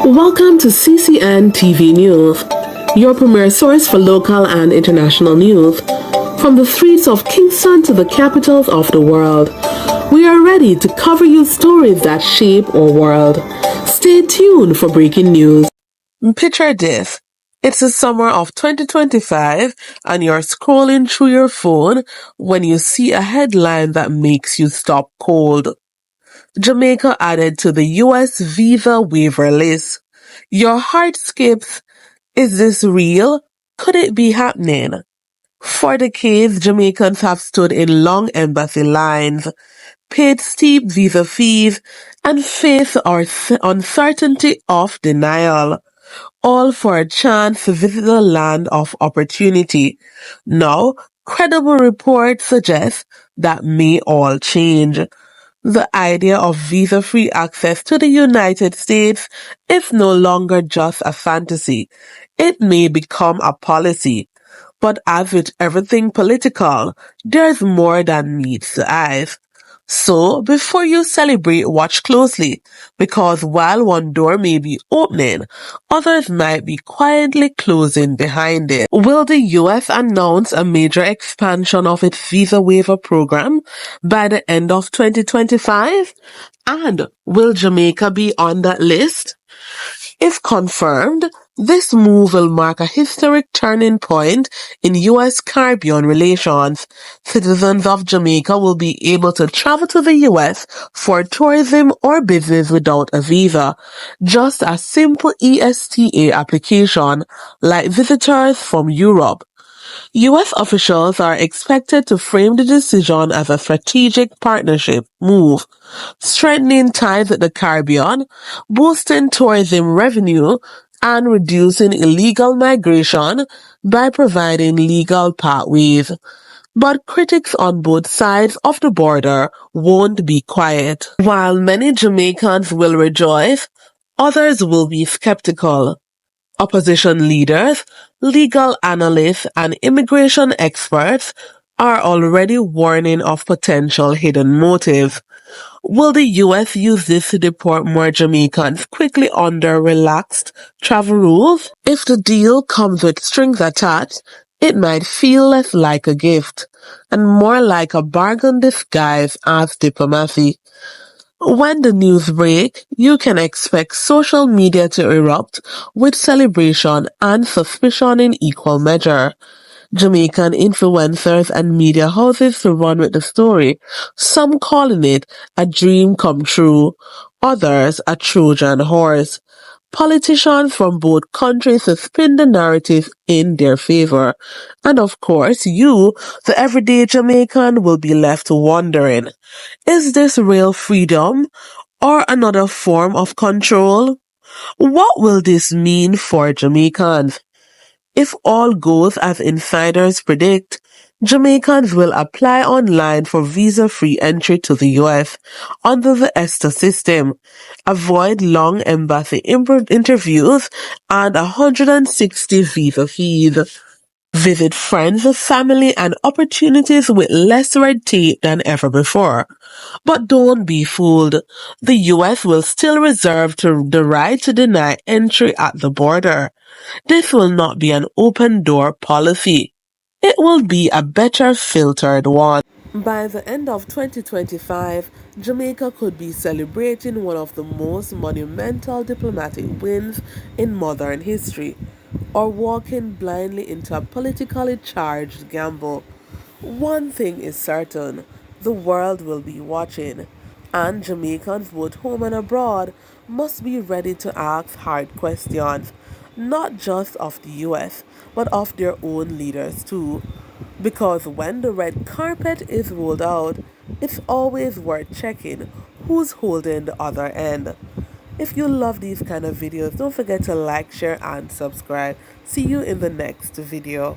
Welcome to CCN TV News, your premier source for local and international news. From the streets of Kingston to the capitals of the world, we are ready to cover you stories that shape our world. Stay tuned for breaking news. Picture this. It's the summer of 2025 and you're scrolling through your phone when you see a headline that makes you stop cold. Jamaica added to the U.S. visa waiver list. Your heart skips. Is this real? Could it be happening? For decades, Jamaicans have stood in long embassy lines, paid steep visa fees, and faced our uncertainty of denial, all for a chance to visit the land of opportunity. Now, credible reports suggest that may all change. The idea of visa-free access to the United States is no longer just a fantasy. It may become a policy. But as with everything political, there's more than meets the eyes. So, before you celebrate, watch closely, because while one door may be opening, others might be quietly closing behind it. Will the U.S. announce a major expansion of its visa waiver program by the end of 2025? And will Jamaica be on that list? If confirmed, this move will mark a historic turning point in U.S. Caribbean relations. Citizens of Jamaica will be able to travel to the U.S. for tourism or business without a visa. Just a simple ESTA application, like visitors from Europe. U.S. officials are expected to frame the decision as a strategic partnership move, strengthening ties with the Caribbean, boosting tourism revenue, and reducing illegal migration by providing legal pathways. But critics on both sides of the border won't be quiet. While many Jamaicans will rejoice, others will be skeptical. Opposition leaders, legal analysts, and immigration experts are already warning of potential hidden motives. Will the U.S. use this to deport more Jamaicans quickly under relaxed travel rules? If the deal comes with strings attached, it might feel less like a gift and more like a bargain disguised as diplomacy. When the news break, you can expect social media to erupt with celebration and suspicion in equal measure. Jamaican influencers and media houses to run with the story, some calling it a dream come true, others a Trojan horse. Politicians from both countries to spin the narrative in their favor. And of course, you, the everyday Jamaican, will be left wondering, is this real freedom or another form of control? What will this mean for Jamaicans? If all goes as insiders predict, Jamaicans will apply online for visa-free entry to the U.S. under the ESTA system, avoid long embassy interviews, and 160 visa fees. Visit friends, family, and opportunities with less red tape than ever before. But don't be fooled. The U.S. will still reserve the right to deny entry at the border. This will not be an open door policy. It will be a better filtered one. By the end of 2025, Jamaica could be celebrating one of the most monumental diplomatic wins in modern history, or walking blindly into a politically charged gamble. One thing is certain, the world will be watching, and Jamaicans both home and abroad must be ready to ask hard questions, not just of the US, but of their own leaders too. Because when the red carpet is rolled out, it's always worth checking who's holding the other end. If you love these kind of videos, don't forget to like, share, and subscribe. See you in the next video.